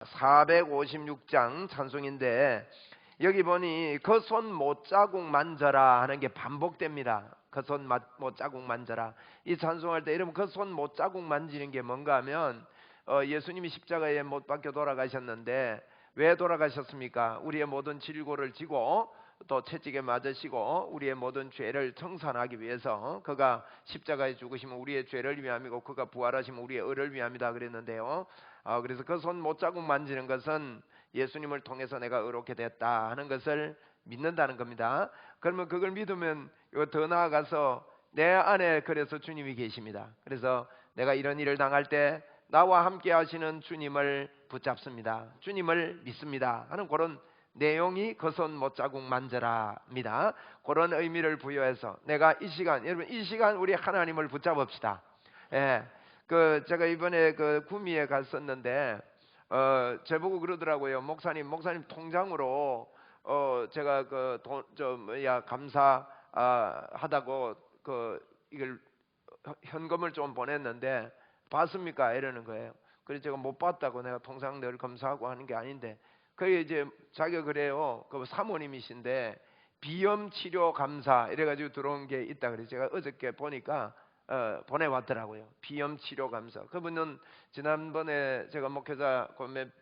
456장 찬송인데 여기 보니 그 손 못자국 만져라 하는 게 반복됩니다. 그 손 못자국 만져라. 이 찬송할 때 여러분 그 손 못자국 만지는 게 뭔가 하면 예수님이 십자가에 못 박혀 돌아가셨는데 왜 돌아가셨습니까? 우리의 모든 질고를 지고 또 채찍에 맞으시고 우리의 모든 죄를 청산하기 위해서 그가 십자가에 죽으시면 우리의 죄를 위함이고 그가 부활하시면 우리의 의를 위함이다 그랬는데요. 그래서 그 손 못자국 만지는 것은 예수님을 통해서 내가 의롭게 됐다 하는 것을 믿는다는 겁니다. 그러면 그걸 믿으면 더 나아가서 내 안에 그래서 주님이 계십니다. 그래서 내가 이런 일을 당할 때 나와 함께 하시는 주님을 붙잡습니다. 주님을 믿습니다 하는 그런 내용이 그 손 못자국 만져라입니다. 그런 의미를 부여해서 내가 이 시간, 여러분 이 시간 우리 하나님을 붙잡읍시다. 예, 제가 이번에 구미에 갔었는데 저보고 그러더라고요. 목사님 통장으로 제가 감사 하다고 이걸 현금을 좀 보냈는데 봤습니까? 이러는 거예요. 그래서 제가 못 봤다고, 내가 통장 늘 검사하고 하는 게 아닌데, 그게 이제 자기가 그래요. 그 사모님이신데 비염 치료 감사 이래가지고 들어온 게 있다 그래서 제가 어저께 보니까 보내왔더라고요. 비염 치료 감사. 그분은 지난번에 제가 목회자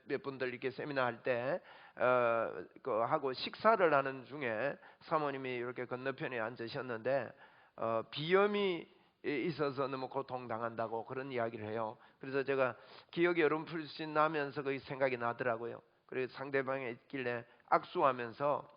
몇 분들 이렇게 세미나 할 때 하고 식사를 하는 중에 사모님이 이렇게 건너편에 앉으셨는데 비염이 있어서 너무 고통당한다고 그런 이야기를 해요. 그래서 제가 기억이 어렴풋이 나면서 그 생각이 나더라고요. 그래서 상대방에 있길래 악수하면서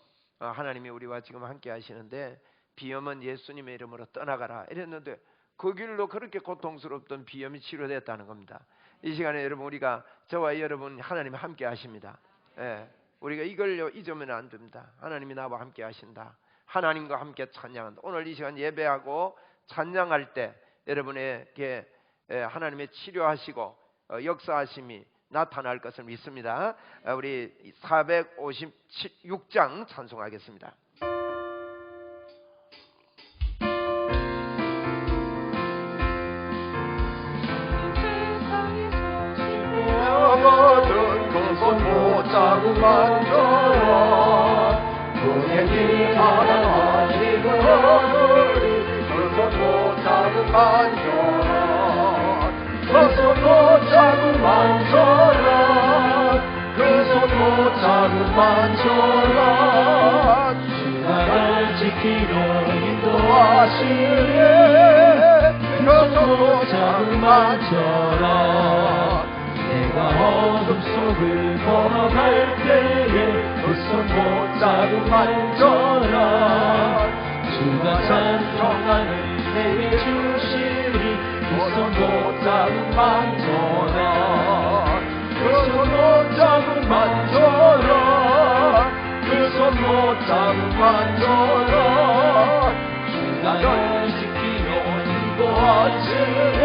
하나님이 우리와 지금 함께 하시는데 비염은 예수님의 이름으로 떠나가라 이랬는데 그 길로 그렇게 고통스럽던 비염이 치료됐다는 겁니다. 이 시간에 여러분 우리가 저와 여러분 하나님이 함께 하십니다. 예, 우리가 이걸요 잊으면 안 됩니다. 하나님이 나와 함께 하신다. 하나님과 함께 찬양한다. 오늘 이 시간 예배하고 찬양할 때 여러분에게 하나님의 치료하시고 역사하심이 나타날 것을 믿습니다. 우리 456장 찬송하겠습니다. 못자국 만져라 그의 길 사랑하시는 어머니 그 손 못자국 만져라 그 손 못자국 만져라 그 손 못자국 만져라 주가 날 지키려 인도하시네 그 손 못자국 만져라 내가 어둠 속을 걸어갈 때에 그 손 못자국 만져라 주가 찬송하는 내게 주시니 그 손 못자국 만져라 그 손 못자국 만져라 그 손 못자국 만져라 주가 널 지키며 인도하시네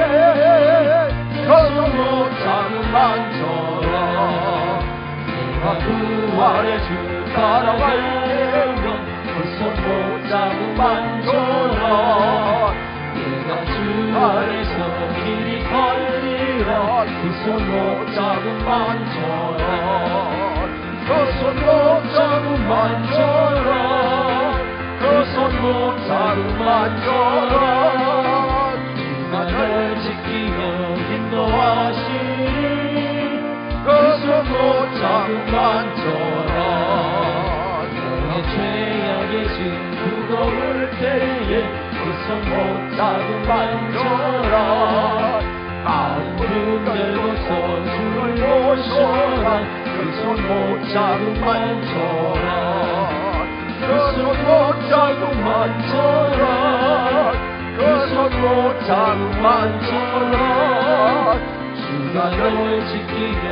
그 손 못자국 만져라 내가 부활의 주 따라가려면 그 손 못자국 만져라 내가 주 안에서 길이 걸리라 그 손 못자국 만져라 그 손 못자국 만져라 그 손 못자국 만져라 주가 널 지키며 인도하시니 그 손 못자국 만져라 너의 죄악의 짐 무거울 때에 그 손 못자국 만져라 마음 흔들고서 주를 모셔라 그 손 못자국 만져라 그 손 못자국 만져라 그 손 못자국 만져라 주가 널 지키며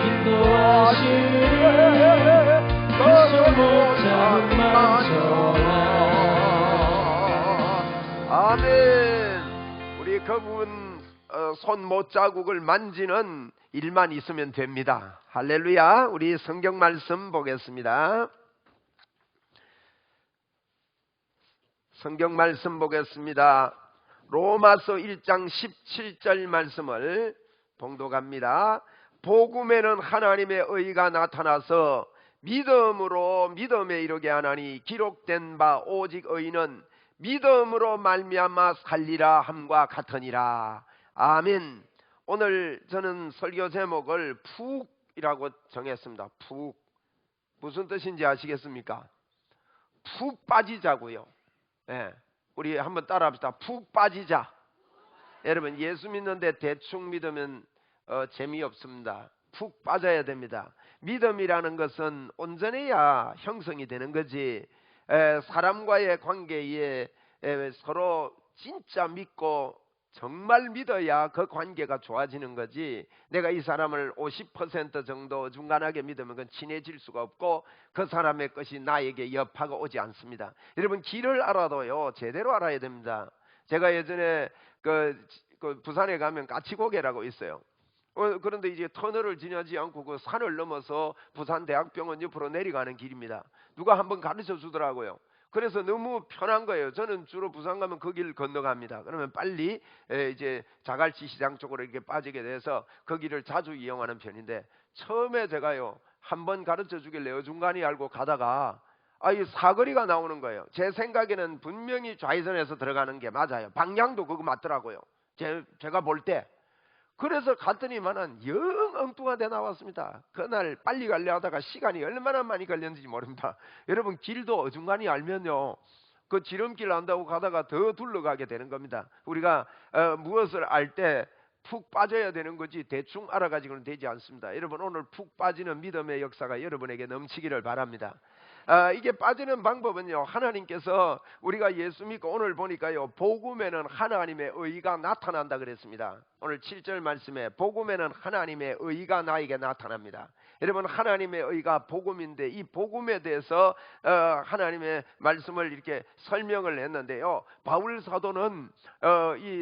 인도하시네 그 손 못자국 만져라. 아멘. 우리 그분 손 못자국을 만지는 일만 있으면 됩니다. 할렐루야. 우리 성경 말씀 보겠습니다. 성경 말씀 보겠습니다. 로마서 1장 17절 말씀을 봉독합니다. 복음에는 하나님의 의가 나타나서 믿음으로 믿음에 이르게 하나니 기록된 바 오직 의인은 믿음으로 말미암아 살리라 함과 같으니라. 아멘. 오늘 저는 설교 제목을 푹이라고 정했습니다. 푹. 무슨 뜻인지 아시겠습니까? 푹 빠지자고요. 네, 우리 한번 따라합시다. 푹 빠지자. 여러분, 예수 믿는데 대충 믿으면 재미없습니다. 푹 빠져야 됩니다. 믿음이라는 것은 온전해야 형성이 되는 거지. 사람과의 관계에 서로 진짜 믿고 정말 믿어야 그 관계가 좋아지는 거지. 내가 이 사람을 50% 정도 중간하게 믿으면 그건 친해질 수가 없고 그 사람의 것이 나에게 여파가 오지 않습니다. 여러분, 길을 알아도요 제대로 알아야 됩니다. 제가 예전에 그 부산에 가면 까치고개라고 있어요. 그런데 이제 터널을 지나지 않고 그 산을 넘어서 부산대학병원 옆으로 내려가는 길입니다. 누가 한번 가르쳐 주더라고요. 그래서 너무 편한 거예요. 저는 주로 부산 가면 그 길 건너갑니다. 그러면 빨리 이제 자갈치 시장 쪽으로 이렇게 빠지게 돼서 그 길을 자주 이용하는 편인데, 처음에 제가요 한번 가르쳐 주길래 어중간히 알고 가다가 이 사거리가 나오는 거예요. 제 생각에는 분명히 좌회전해서 들어가는 게 맞아요. 방향도 그거 맞더라고요. 제가 볼 때. 그래서 갔더니만은 영 엉뚱한 데 나왔습니다. 그날 빨리 가려 하다가 시간이 얼마나 많이 걸렸는지 모릅니다. 여러분, 길도 어중간히 알면요 그 지름길 안다고 가다가 더 둘러가게 되는 겁니다. 우리가 무엇을 알 때 푹 빠져야 되는 거지 대충 알아가지고는 되지 않습니다. 여러분, 오늘 푹 빠지는 믿음의 역사가 여러분에게 넘치기를 바랍니다. 이게 빠지는 방법은요, 하나님께서 우리가 예수 믿고 오늘 보니까요 복음에는 하나님의 의가 나타난다 그랬습니다. 오늘 7절 말씀에 복음에는 하나님의 의가 나에게 나타납니다. 여러분, 하나님의 의가 복음인데 이 복음에 대해서 하나님의 말씀을 이렇게 설명을 했는데요, 바울 사도는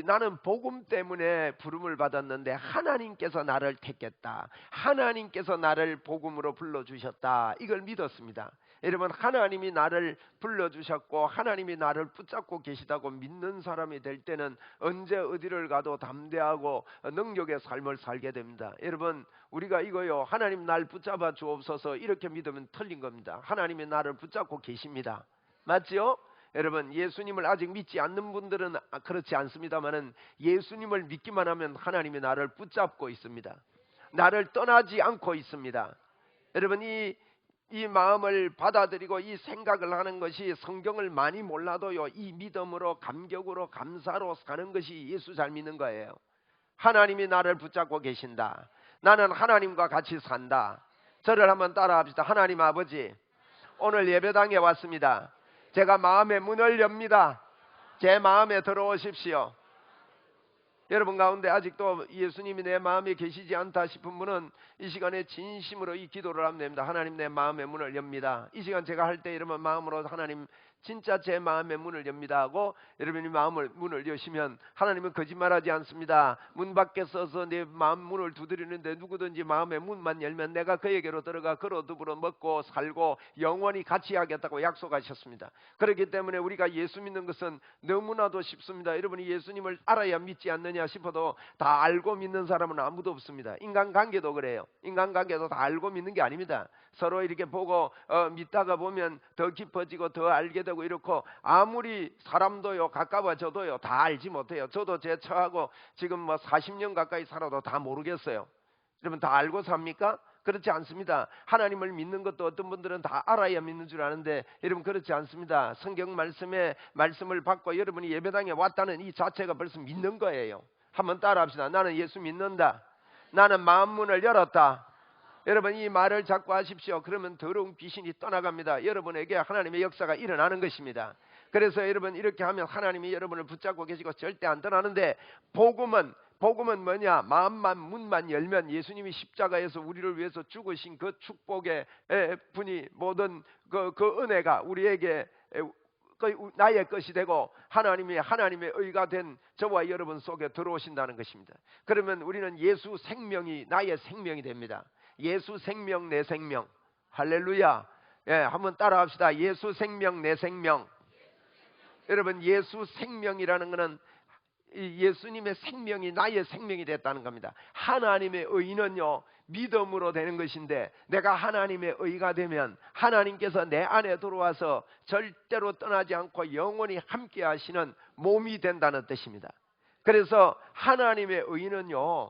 나는 복음 때문에 부름을 받았는데 하나님께서 나를 택했다, 하나님께서 나를 복음으로 불러주셨다, 이걸 믿었습니다. 여러분, 하나님이 나를 불러주셨고 하나님이 나를 붙잡고 계시다고 믿는 사람이 될 때는 언제 어디를 가도 담대하고 능력의 삶을 살게 됩니다. 여러분, 우리가 이거요, 하나님 날 붙잡아 주옵소서 이렇게 믿으면 틀린 겁니다. 하나님이 나를 붙잡고 계십니다. 맞죠? 여러분, 예수님을 아직 믿지 않는 분들은 그렇지 않습니다만은 예수님을 믿기만 하면 하나님이 나를 붙잡고 있습니다. 나를 떠나지 않고 있습니다. 여러분, 이 마음을 받아들이고 이 생각을 하는 것이, 성경을 많이 몰라도요 이 믿음으로 감격으로 감사로 사는 것이 예수 잘 믿는 거예요. 하나님이 나를 붙잡고 계신다. 나는 하나님과 같이 산다. 저를 한번 따라합시다. 하나님 아버지, 오늘 예배당에 왔습니다. 제가 마음의 문을 엽니다. 제 마음에 들어오십시오. 여러분 가운데 아직도 예수님이 내 마음에 계시지 않다 싶은 분은 이 시간에 진심으로 이 기도를 하면 됩니다. 하나님, 내 마음의 문을 엽니다. 이 시간 제가 할 때 이러면 마음으로 하나님 진짜 제 마음의 문을 엽니다 하고 여러분이 마음을 문을 여시면 하나님은 거짓말하지 않습니다. 문 밖에 서서 내 마음 문을 두드리는데 누구든지 마음의 문만 열면 내가 그에게로 들어가 그로 더불어 먹고 살고 영원히 같이 하겠다고 약속하셨습니다. 그렇기 때문에 우리가 예수 믿는 것은 너무나도 쉽습니다. 여러분이 예수님을 알아야 믿지 않느냐 싶어도 다 알고 믿는 사람은 아무도 없습니다. 인간관계도 그래요. 인간관계도 다 알고 믿는 게 아닙니다. 서로 이렇게 보고 믿다가 보면 더 깊어지고 더 알게 되고 이렇고, 아무리 사람도요 가까워져도요 다 알지 못해요. 저도 제 처하고 지금 40년 가까이 살아도 다 모르겠어요. 여러분, 다 알고 삽니까? 그렇지 않습니다. 하나님을 믿는 것도 어떤 분들은 다 알아야 믿는 줄 아는데 여러분, 그렇지 않습니다. 성경 말씀을 받고 여러분이 예배당에 왔다는 이 자체가 벌써 믿는 거예요. 한번 따라합시다. 나는 예수 믿는다. 나는 마음 문을 열었다. 여러분, 이 말을 자꾸 하십시오. 그러면 더러운 귀신이 떠나갑니다. 여러분에게 하나님의 역사가 일어나는 것입니다. 그래서 여러분, 이렇게 하면 하나님이 여러분을 붙잡고 계시고 절대 안 떠나는데, 복음은 뭐냐? 마음만 문만 열면 예수님이 십자가에서 우리를 위해서 죽으신 그 축복의 분이 모든 그 은혜가 우리에게 나의 것이 되고 하나님의 의가 된 저와 여러분 속에 들어오신다는 것입니다. 그러면 우리는 예수 생명이 나의 생명이 됩니다. 예수 생명 내 생명. 할렐루야. 한번 따라합시다. 예수 생명 내 생명. 여러분, 예수 생명이라는 것은 예수님의 생명이 나의 생명이 됐다는 겁니다. 하나님의 의는요 믿음으로 되는 것인데, 내가 하나님의 의가 되면 하나님께서 내 안에 들어와서 절대로 떠나지 않고 영원히 함께 하시는 몸이 된다는 뜻입니다. 그래서 하나님의 의는요,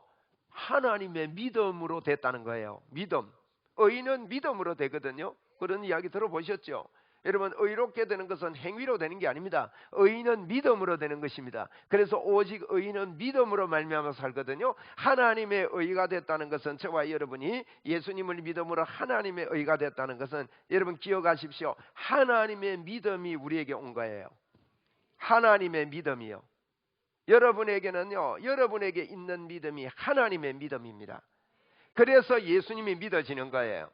하나님의 믿음으로 됐다는 거예요. 믿음. 의는 믿음으로 되거든요. 그런 이야기 들어보셨죠? 여러분, 의롭게 되는 것은 행위로 되는 게 아닙니다. 의는 믿음으로 되는 것입니다. 그래서 오직 의는 믿음으로 말미암아 살거든요. 하나님의 의가 됐다는 것은, 저와 여러분이 예수님을 믿음으로 하나님의 의가 됐다는 것은, 여러분 기억하십시오. 하나님의 믿음이 우리에게 온 거예요. 하나님의 믿음이요. 여러분에게는요, 여러분에게 있는 믿음이 하나님의 믿음입니다. 그래서 예수님이 믿어지는 거예요.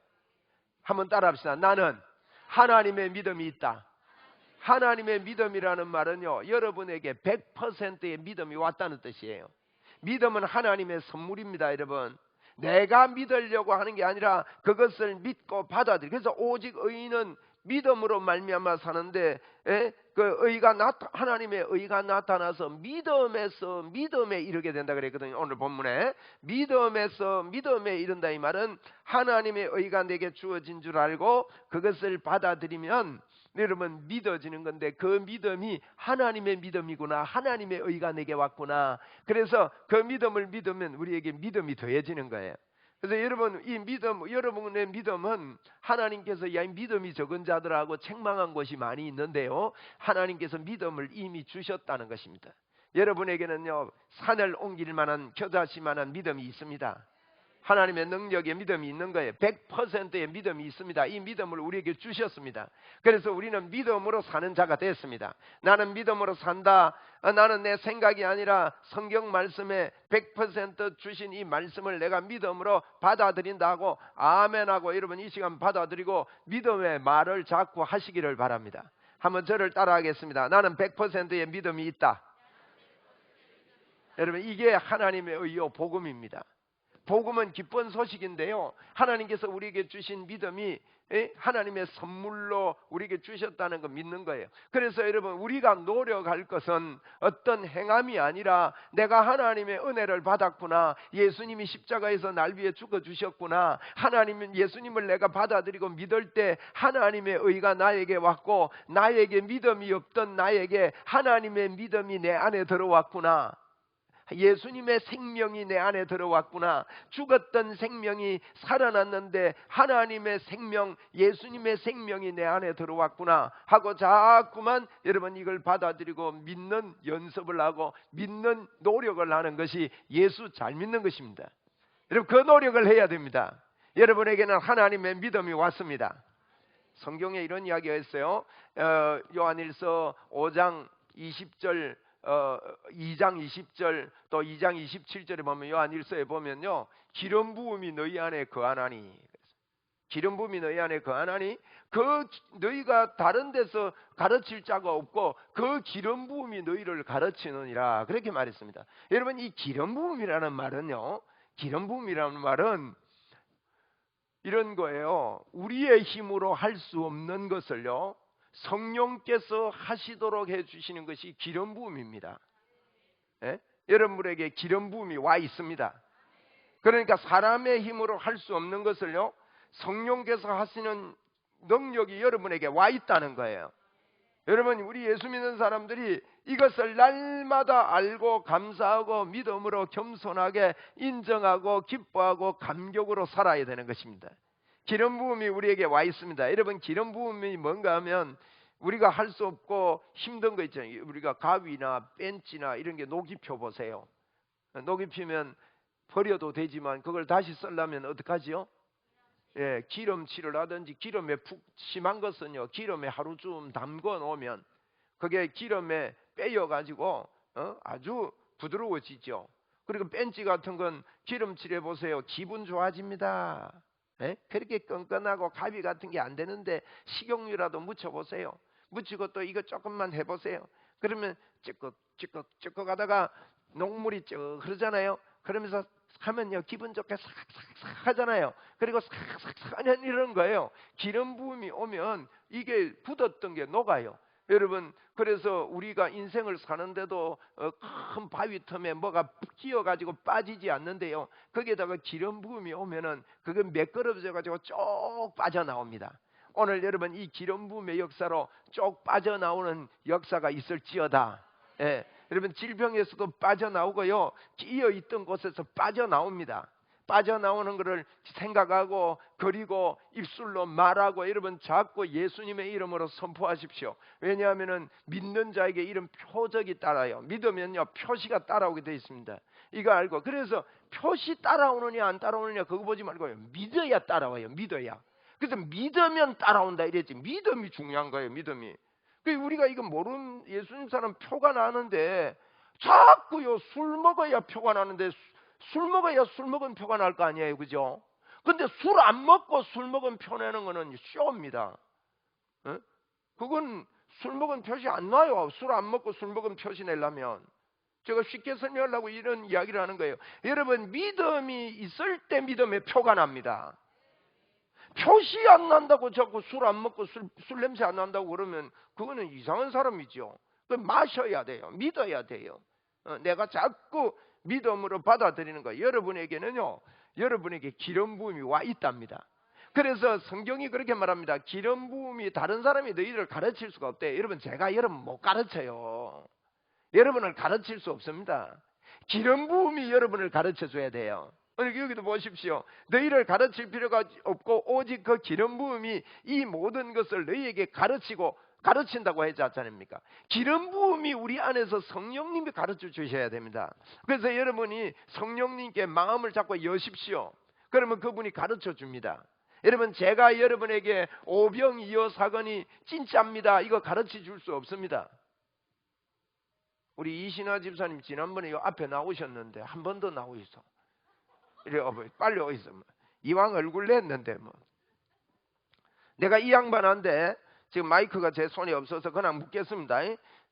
한번 따라합시다. 나는 하나님의 믿음이 있다. 하나님의 믿음이라는 말은요, 여러분에게 100%의 믿음이 왔다는 뜻이에요. 믿음은 하나님의 선물입니다, 여러분. 내가 믿으려고 하는 게 아니라 그것을 믿고 받아들이. 그래서 오직 의인은 믿음으로 말미암아 사는데, 그 의가 하나님의 의가 나타나서 믿음에서 믿음에 이르게 된다 그랬거든요. 오늘 본문에 믿음에서 믿음에 이른다, 이 말은 하나님의 의가 내게 주어진 줄 알고 그것을 받아들이면 여러분 믿어지는 건데, 그 믿음이 하나님의 믿음이구나, 하나님의 의가 내게 왔구나. 그래서 그 믿음을 믿으면 우리에게 믿음이 더해지는 거예요. 그래서 여러분, 이 믿음, 여러분의 믿음은 하나님께서, 야, 믿음이 적은 자들하고 책망한 것이 많이 있는데요, 하나님께서 믿음을 이미 주셨다는 것입니다. 여러분에게는요, 산을 옮길 만한, 겨자씨 만한 믿음이 있습니다. 하나님의 능력에 믿음이 있는 거예요. 100%의 믿음이 있습니다. 이 믿음을 우리에게 주셨습니다. 그래서 우리는 믿음으로 사는 자가 됐습니다. 나는 믿음으로 산다. 나는 내 생각이 아니라 성경 말씀에 100% 주신 이 말씀을 내가 믿음으로 받아들인다고 아멘하고, 여러분 이 시간 받아들이고 믿음의 말을 자꾸 하시기를 바랍니다. 한번 저를 따라하겠습니다. 나는 100%의 믿음이 있다. 여러분, 이게 하나님의 의요 복음입니다. 복음은 기쁜 소식인데요, 하나님께서 우리에게 주신 믿음이 하나님의 선물로 우리에게 주셨다는 거 믿는 거예요. 그래서 여러분, 우리가 노력할 것은 어떤 행함이 아니라, 내가 하나님의 은혜를 받았구나, 예수님이 십자가에서 날 위해 죽어주셨구나, 하나님은 예수님을 내가 받아들이고 믿을 때 하나님의 의가 나에게 왔고, 나에게 믿음이 없던 나에게 하나님의 믿음이 내 안에 들어왔구나, 예수님의 생명이 내 안에 들어왔구나, 죽었던 생명이 살아났는데 하나님의 생명, 예수님의 생명이 내 안에 들어왔구나 하고 자꾸만 여러분 이걸 받아들이고 믿는 연습을 하고 믿는 노력을 하는 것이 예수 잘 믿는 것입니다. 여러분, 그 노력을 해야 됩니다. 여러분에게는 하나님의 믿음이 왔습니다. 성경에 이런 이야기가 있어요. 요한일서 5장 20절, 2장 20절 또 2장 27절에 보면, 요한일서에 보면요, 기름 부음이 너희 안에 거하나니, 기름 부음이 너희 안에 거하나니, 그 너희가 다른 데서 가르칠 자가 없고 그 기름 부음이 너희를 가르치느니라, 그렇게 말했습니다. 여러분, 이 기름 부음이라는 말은요, 기름 부음이라는 말은 이런 거예요. 우리의 힘으로 할 수 없는 것을요, 성령께서 하시도록 해주시는 것이 기름 부음입니다. 여러분에게 기름 부음이 와 있습니다. 그러니까 사람의 힘으로 할 수 없는 것을요, 성령께서 하시는 능력이 여러분에게 와 있다는 거예요. 여러분, 우리 예수 믿는 사람들이 이것을 날마다 알고 감사하고 믿음으로 겸손하게 인정하고 기뻐하고 감격으로 살아야 되는 것입니다. 기름 부음이 우리에게 와 있습니다. 여러분, 기름 부음이 뭔가 하면, 우리가 할 수 없고 힘든 거 있잖아요. 우리가 가위나 벤치나 이런 게 녹이 펴 보세요. 녹이 피면 버려도 되지만 그걸 다시 쓰려면 어떡하지요? 기름칠을 하든지, 기름에 푹 심한 것은요, 기름에 하루쯤 담궈 놓으면 그게 기름에 빼여 가지고 아주 부드러워지죠. 그리고 벤치 같은 건 기름칠해 보세요, 기분 좋아집니다. 그렇게 끈끈하고 가위 같은 게 안 되는데 식용유라도 묻혀 보세요. 묻히고 또 이거 조금만 해보세요. 그러면 찌꺽 하다가 녹물이 쭉 흐르잖아요. 그러면서 하면요, 기분 좋게 싹싹싹 하잖아요. 그리고 싹싹싹 하는 이런 거예요. 기름 부음이 오면 이게 굳었던 게 녹아요. 여러분, 그래서 우리가 인생을 사는데도 큰 바위 틈에 뭐가 끼어가지고 빠지지 않는데요, 거기에다가 기름 부음이 오면은 그게 매끄러져가지고 쭉 빠져나옵니다. 오늘 여러분, 이 기름 부음의 역사로 쭉 빠져나오는 역사가 있을지어다. 예, 여러분, 질병에서도 빠져나오고요, 끼어 있던 곳에서 빠져나옵니다. 빠져나오는 것을 생각하고 그리고 입술로 말하고 여러분 자꾸 예수님의 이름으로 선포하십시오. 왜냐하면 믿는 자에게 이런 표적이 따라요. 믿으면요, 표시가 따라오게 되어 있습니다. 이거 알고, 그래서 표시 따라오느냐 안 따라오느냐 그거 보지 말고요, 믿어야 따라와요. 믿어야. 그래서 믿으면 따라온다 이랬지. 믿음이 중요한 거예요. 믿음이. 우리가 이거 모르는 예수님 사람 표가 나는데 자꾸요, 술 먹어야 표가 나는데 술 먹어야 술 먹은 표가 날 거 아니에요, 그죠? 근데 술 안 먹고 술 먹은 표 내는 거는 쇼입니다. 어? 그건 술 먹은 표시 안 나요. 술 안 먹고 술 먹은 표시 내려면. 제가 쉽게 설명하려고 이런 이야기를 하는 거예요. 여러분, 믿음이 있을 때 믿음의 표가 납니다. 표시 안 난다고 자꾸 술 안 먹고 술 냄새 안 난다고 그러면 그거는 이상한 사람이죠. 마셔야 돼요. 믿어야 돼요. 내가 자꾸 믿음으로 받아들이는 거예요. 여러분에게는요, 여러분에게 기름 부음이 와 있답니다. 그래서 성경이 그렇게 말합니다. 기름 부음이 다른 사람이 너희를 가르칠 수가 없대요. 여러분, 제가 여러분 못 가르쳐요. 여러분을 가르칠 수 없습니다. 기름 부음이 여러분을 가르쳐 줘야 돼요. 여기도 보십시오. 너희를 가르칠 필요가 없고 오직 그 기름 부음이 이 모든 것을 너희에게 가르친다고 하지 않습니까? 기름 부음이 우리 안에서 성령님이 가르쳐 주셔야 됩니다. 그래서 여러분이 성령님께 마음을 잡고 여십시오. 그러면 그분이 가르쳐 줍니다. 여러분, 제가 여러분에게 오병이어사건이 진짜입니다, 이거 가르쳐 줄 수 없습니다. 우리 이신화 집사님 지난번에 요 앞에 나오셨는데 한 번 더 나오셔서 이래 빨리 오이소. 이왕 얼굴 냈는데 뭐. 내가 이 양반한테 지금 마이크가 제 손에 없어서 그냥 묻겠습니다.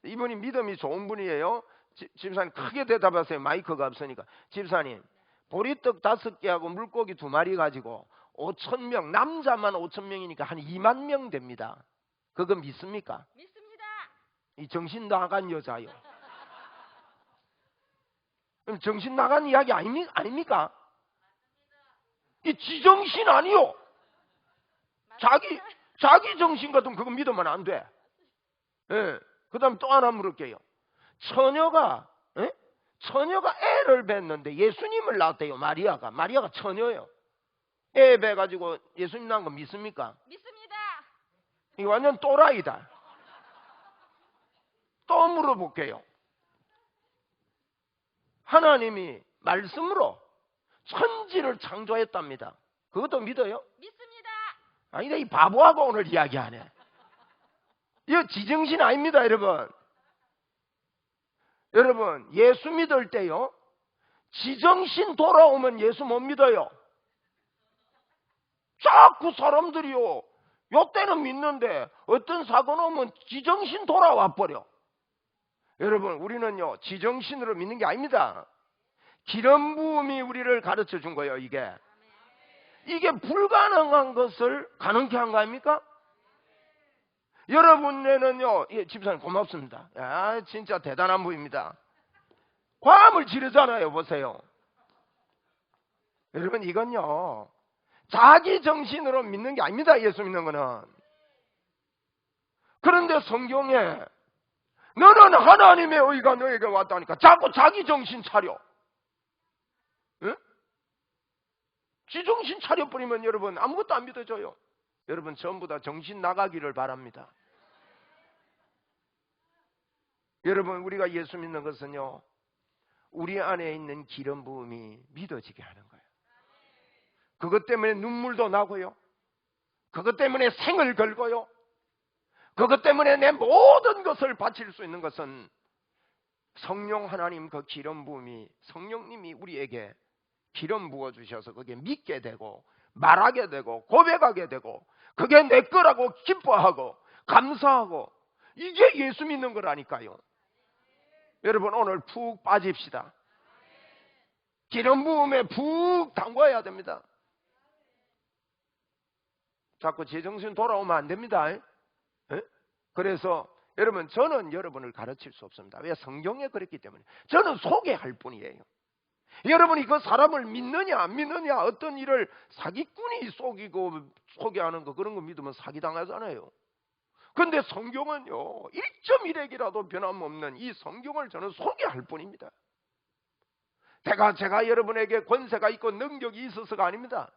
이분이 믿음이 좋은 분이에요. 집사님 크게 대답하세요. 마이크가 없으니까. 집사님, 보리떡 5개하고 물고기 2마리 가지고 5,000명, 남자만 5,000명이니까 한 2만 명 됩니다. 그거 믿습니까? 믿습니다. 이 정신 나간 여자요. 그럼 정신 나간 이야기 아닙니까? 이 지정신 아니요. 자기 정신 같으면 그거 믿으면 안 돼. 예. 그 다음 또 하나 물을게요. 처녀가 애를 낳았는데 예수님을 낳았대요. 마리아가 처녀예요. 애 낳아가지고 예수님 낳은 거 믿습니까? 믿습니다. 이거 완전 또라이다. 또 물어볼게요. 하나님이 말씀으로 천지를 창조했답니다. 그것도 믿어요? 믿습니다. 아니다, 이 바보하고 오늘 이야기하네. 이거 지정신 아닙니다, 여러분. 여러분, 예수 믿을 때요, 지정신 돌아오면 예수 못 믿어요. 자꾸 사람들이요, 요 때는 믿는데 어떤 사고 나오면 지정신 돌아와 버려. 여러분, 우리는요, 지정신으로 믿는 게 아닙니다. 기름 부음이 우리를 가르쳐 준 거예요. 이게 불가능한 것을 가능케 한 거 아닙니까? 여러분에는요, 집사님 고맙습니다. 야, 진짜 대단한 분입니다. 과음을 지르잖아요. 보세요. 여러분, 이건요, 자기 정신으로 믿는 게 아닙니다. 예수 믿는 거는. 그런데 성경에 너는 하나님의 의가 너에게 왔다니까 자꾸 자기 정신 차려. 응? 지정신 차려버리면 여러분 아무것도 안 믿어져요. 여러분, 전부 다 정신 나가기를 바랍니다. 여러분, 우리가 예수 믿는 것은요, 우리 안에 있는 기름 부음이 믿어지게 하는 거예요. 그것 때문에 눈물도 나고요, 그것 때문에 생을 걸고요, 그것 때문에 내 모든 것을 바칠 수 있는 것은 성령 하나님 그 기름 부음이, 성령님이 우리에게 기름 부어주셔서 그게 믿게 되고 말하게 되고 고백하게 되고 그게 내 거라고 기뻐하고 감사하고, 이게 예수 믿는 거라니까요. 여러분, 오늘 푹 빠집시다. 기름 부음에 푹 담궈야 됩니다. 자꾸 제정신 돌아오면 안 됩니다. 그래서 여러분, 저는 여러분을 가르칠 수 없습니다. 왜? 성경에 그랬기 때문에. 저는 소개할 뿐이에요. 여러분이 그 사람을 믿느냐 안 믿느냐, 어떤 일을 사기꾼이 속이고 소개하는 거, 그런 거 믿으면 사기당하잖아요. 근데 성경은요, 1.1핵이라도 변함없는 이 성경을 저는 소개할 뿐입니다. 제가 여러분에게 권세가 있고 능력이 있어서가 아닙니다.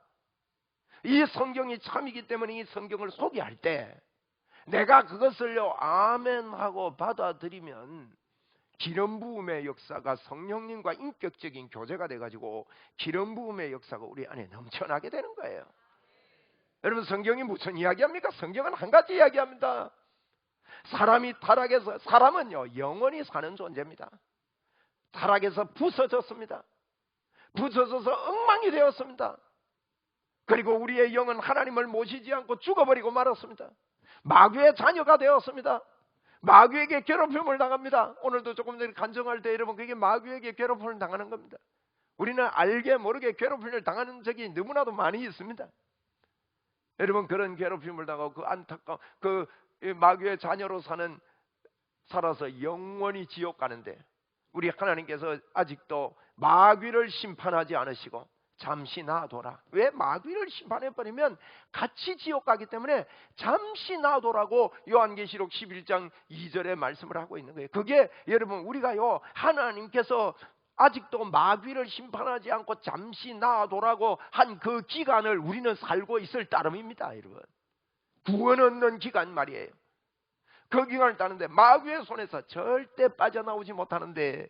이 성경이 참이기 때문에 이 성경을 소개할 때 내가 그것을요 아멘하고 받아들이면 기름 부음의 역사가 성령님과 인격적인 교제가 돼가지고 기름 부음의 역사가 우리 안에 넘쳐나게 되는 거예요. 여러분, 성경이 무슨 이야기합니까? 성경은 한 가지 이야기합니다. 사람이 타락해서, 사람은요 영원히 사는 존재입니다. 타락해서 부서졌습니다. 부서져서 엉망이 되었습니다. 그리고 우리의 영은 하나님을 모시지 않고 죽어버리고 말았습니다. 마귀의 자녀가 되었습니다. 마귀에게 괴롭힘을 당합니다. 오늘도 조금 전에 간증할 때 여러분, 그게 마귀에게 괴롭힘을 당하는 겁니다. 우리는 알게 모르게 괴롭힘을 당하는 적이 너무나도 많이 있습니다. 여러분, 그런 괴롭힘을 당하고 그 안타까운 그 마귀의 자녀로 살아서 영원히 지옥 가는데, 우리 하나님께서 아직도 마귀를 심판하지 않으시고 잠시 놔둬라. 왜? 마귀를 심판해버리면 같이 지옥 가기 때문에 잠시 놔둬라고 요한계시록 11장 2절에 말씀을 하고 있는 거예요. 그게 여러분, 우리가요 하나님께서 아직도 마귀를 심판하지 않고 잠시 놔둬라고 한 그 기간을 우리는 살고 있을 따름입니다. 여러분, 구원 얻는 기간 말이에요. 그 기간을 따는데 마귀의 손에서 절대 빠져나오지 못하는데,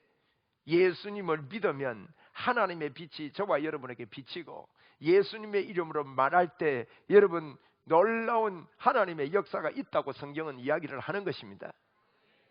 예수님을 믿으면 하나님의 빛이 저와 여러분에게 비치고 예수님의 이름으로 말할 때 여러분, 놀라운 하나님의 역사가 있다고 성경은 이야기를 하는 것입니다.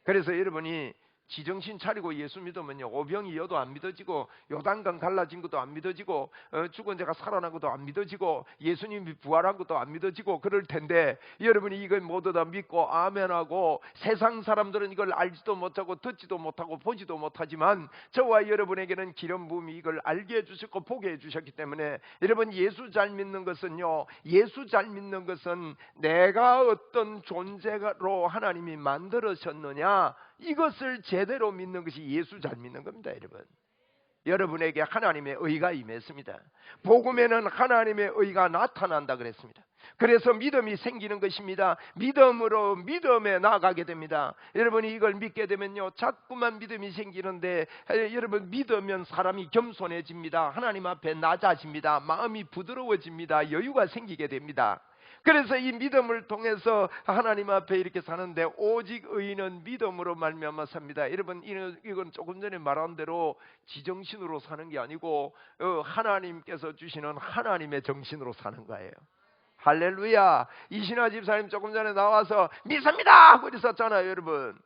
그래서 여러분이 지정신 차리고 예수 믿으면요, 오병이 여도 안 믿어지고 요단강 갈라진 것도 안 믿어지고 죽은 자가 살아난 것도 안 믿어지고 예수님이 부활한 것도 안 믿어지고 그럴 텐데, 여러분이 이걸 모두 다 믿고 아멘하고, 세상 사람들은 이걸 알지도 못하고 듣지도 못하고 보지도 못하지만 저와 여러분에게는 기름 부음이 이걸 알게 해주셨고 보게 해주셨기 때문에, 여러분, 예수 잘 믿는 것은요, 예수 잘 믿는 것은 내가 어떤 존재로 하나님이 만들어졌느냐, 이것을 제대로 믿는 것이 예수 잘 믿는 겁니다. 여러분에게 하나님의 의가 임했습니다. 복음에는 하나님의 의가 나타난다 그랬습니다. 그래서 믿음이 생기는 것입니다. 믿음으로 믿음에 나아가게 됩니다. 여러분이 이걸 믿게 되면요, 자꾸만 믿음이 생기는데, 여러분, 믿으면 사람이 겸손해집니다. 하나님 앞에 낮아집니다. 마음이 부드러워집니다. 여유가 생기게 됩니다. 그래서 이 믿음을 통해서 하나님 앞에 이렇게 사는데, 오직 의인은 믿음으로 말미암아 삽니다. 여러분, 이건 조금 전에 말한 대로 지정신으로 사는 게 아니고 하나님께서 주시는 하나님의 정신으로 사는 거예요. 할렐루야. 이신화 집사님 조금 전에 나와서 믿습니다 하고 있었잖아요. 여러분,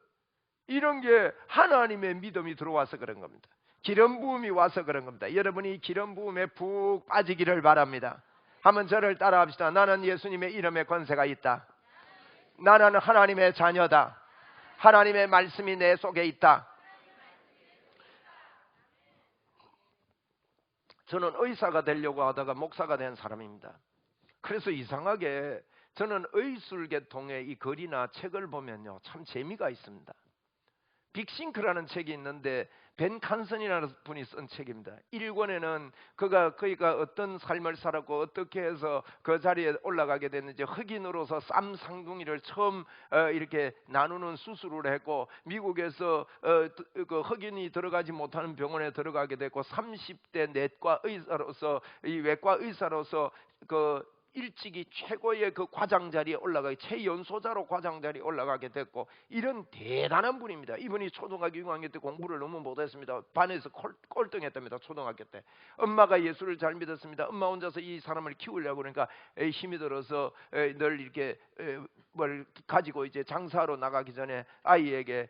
이런 게 하나님의 믿음이 들어와서 그런 겁니다. 기름 부음이 와서 그런 겁니다. 여러분이 기름 부음에 푹 빠지기를 바랍니다. 한번 저를 따라 합시다. 나는 예수님의 이름에 권세가 있다. 나는 하나님의 자녀다. 하나님의 말씀이 내 속에 있다. 저는 의사가 되려고 하다가 목사가 된 사람입니다. 그래서 이상하게 저는 의술계통의 이 글이나 책을 보면요, 참 재미가 있습니다. 빅싱크라는 책이 있는데 벤 칸슨이라는 분이 쓴 책입니다. 1권에는 그가 어떤 삶을 살았고 어떻게 해서 그 자리에 올라가게 됐는지, 흑인으로서 쌈 상둥이를 처음 이렇게 나누는 수술을 했고, 미국에서 그 흑인이 들어가지 못하는 병원에 들어가게 됐고, 30대 내과 의사로서, 이 외과 의사로서 그 일찍이 최고의 그 과장 자리에 최연소자로 과장 자리에 올라가게 됐고, 이런 대단한 분입니다. 이분이 초등학교 6학년 때 공부를 너무 못했습니다. 반에서 꼴등했답니다. 초등학교 때. 엄마가 예수를 잘 믿었습니다. 엄마 혼자서 이 사람을 키우려고 그러니까 힘이 들어서 늘 이렇게 뭘 가지고 이제 장사하러 나가기 전에 아이에게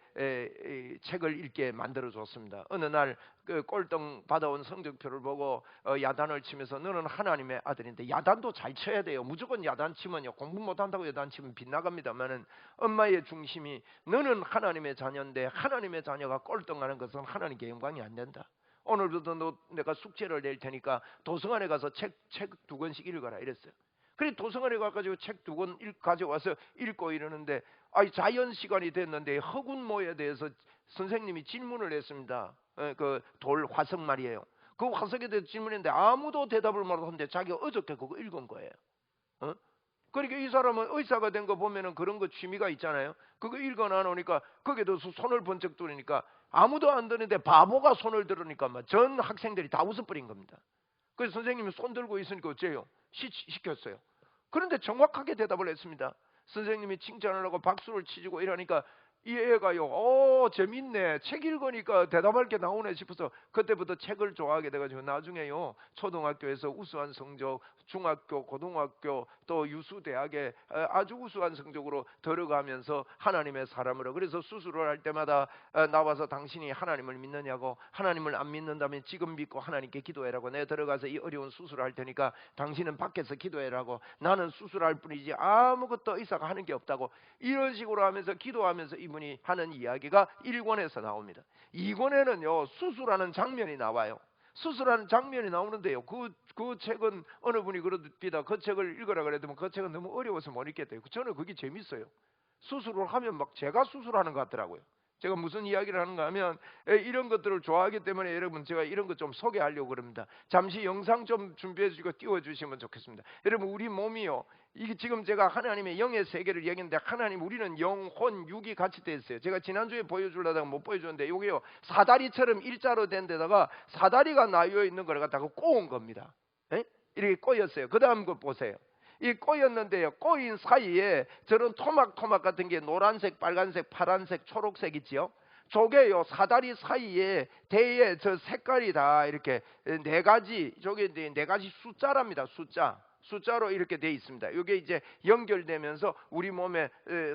책을 읽게 만들어 줬습니다. 어느 날 그 꼴등 받아온 성적표를 보고 야단을 치면서, 너는 하나님의 아들인데 야단도 잘 쳐야 돼요. 무조건 야단 치면요, 공부 못한다고 야단 치면 빗나갑니다만은, 엄마의 중심이 너는 하나님의 자녀인데 하나님의 자녀가 꼴등하는 것은 하나님께 영광이 안 된다. 오늘부터 내가 숙제를 낼 테니까 도서관에 가서 책 2권씩 읽어라 이랬어요. 그래 도서관에 가가지고 책 2권 가져와서 읽고 이러는데 자연 시간이 됐는데 허군모에 대해서 선생님이 질문을 했습니다. 그 돌 화석 말이에요. 그 화석에 대해서 질문했는데 아무도 대답을 못하는데 자기가 어저께 그거 읽은 거예요. 그러니까 이 사람은 의사가 된 거 보면은 그런 거 취미가 있잖아요. 그거 읽어놔 놓으니까 거기에 대해서 손을 번쩍 들으니까 아무도 안 드는데 바보가 손을 들으니까 막 전 학생들이 다 웃어버린 겁니다. 그래서 선생님이 손 들고 있으니까 어째요? 시켰어요. 그런데 정확하게 대답을 했습니다. 선생님이 칭찬을 하고 박수를 치고 이러니까 이 애가요, 재밌네. 책 읽으니까 대답할 게 나오네 싶어서 그때부터 책을 좋아하게 돼가지고 나중에요, 초등학교에서 우수한 성적, 중학교, 고등학교, 또 유수대학에 아주 우수한 성적으로 들어가면서 하나님의 사람으로, 그래서 수술을 할 때마다 나와서 당신이 하나님을 믿느냐고, 하나님을 안 믿는다면 지금 믿고 하나님께 기도해라고, 내가 들어가서 이 어려운 수술을 할 테니까 당신은 밖에서 기도해라고, 나는 수술할 뿐이지 아무것도 의사가 하는 게 없다고, 이런 식으로 하면서 기도하면서 이분이 하는 이야기가 1권에서 나옵니다. 2권에는요 수술하는 장면이 나와요. 수술하는 장면이 나오는데요, 그 책은 어느 분이 그러십니다. 그 책을 읽으라 그랬더니 그 책은 너무 어려워서 못 읽겠대요. 저는 그게 재밌어요. 수술을 하면 막 제가 수술하는 것 같더라고요. 제가 무슨 이야기를 하는가 하면 이런 것들을 좋아하기 때문에 여러분 제가 이런 것 좀 소개하려고 그럽니다. 잠시 영상 좀 준비해 주시고 띄워주시면 좋겠습니다. 여러분 우리 몸이요, 이게 지금 제가 하나님의 영의 세계를 얘기했는데, 하나님 우리는 영혼 육이 같이 되어 있어요. 제가 지난주에 보여주려다가 못 보여줬는데 여기요 사다리처럼 일자로 된 데다가 사다리가 나뉘어 있는 걸 갖다가 꼬은 겁니다. 이렇게 꼬였어요. 그 다음 거 보세요. 이 꼬였는데요, 꼬인 사이에 저런 토막 같은 게 노란색, 빨간색, 파란색, 초록색 있지요. 저게요 사다리 사이에 대에 저 색깔이 다 이렇게 4가지, 저게 4가지 숫자랍니다. 숫자로 이렇게 돼 있습니다. 이게 이제 연결되면서 우리 몸에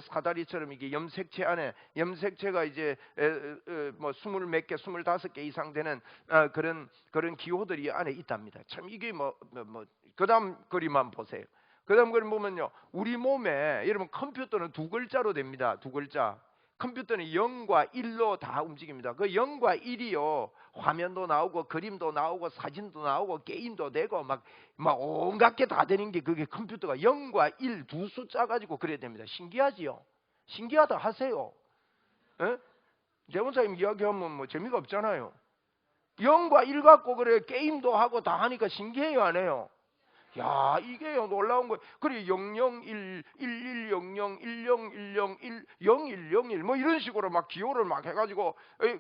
사다리처럼 이게 염색체 안에, 염색체가 이제 뭐 20몇 개, 25개 이상 되는 그런 기호들이 안에 있답니다. 참 이게 그다음 그림만 보세요. 그다음 그림 보면요, 우리 몸에 여러분 컴퓨터는 2글자로 됩니다. 2글자. 컴퓨터는 0과 1로 다 움직입니다. 그 0과 1이요 화면도 나오고 그림도 나오고 사진도 나오고 게임도 되고 막 온갖 게 다 되는 게 그게 컴퓨터가 0과 1 두 숫자 가지고 그래야 됩니다. 신기하지요? 신기하다 하세요. 대원사님 이야기하면 뭐 재미가 없잖아요. 0과 1 갖고 그래 게임도 하고 다 하니까 신기해요, 안 해요? 야, 이게요 놀라운 거예요. 그래 001, 1100, 1010, 0101 뭐 이런 식으로 막 기호를 막 해가지고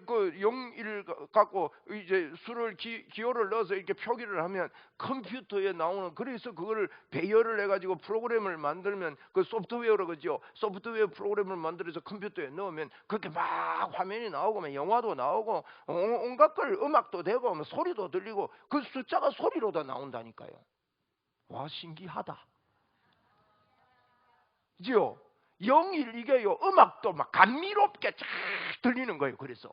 그 01 갖고 이제 수를 기호를 넣어서 이렇게 표기를 하면 컴퓨터에 나오는, 그래서 그거를 배열을 해가지고 프로그램을 만들면 그 소프트웨어로 그죠. 소프트웨어 프로그램을 만들어서 컴퓨터에 넣으면 그렇게 막 화면이 나오고 막 영화도 나오고 온갖 걸, 음악도 되고 뭐 소리도 들리고 그 숫자가 소리로 다 나온다니까요. 와, 신기하다. 그죠? 01 이게요 음악도 막 감미롭게 쫙 들리는 거예요. 그래서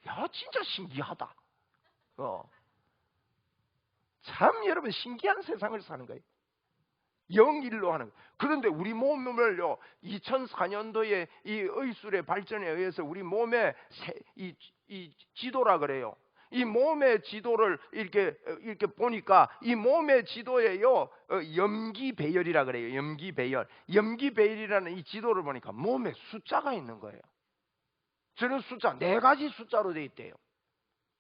야, 진짜 신기하다. 참 여러분 신기한 세상을 사는 거예요. 01로 하는 거예요. 그런데 우리 몸을요 2004년도에 이 의술의 발전에 의해서 우리 몸의 이 지도라 그래요. 이 몸의 지도를 이렇게 보니까 이 몸의 지도에요 염기 배열이라 그래요. 염기 배열이라는 이 지도를 보니까 몸에 숫자가 있는 거예요. 저는 숫자 4가지 숫자로 돼 있대요.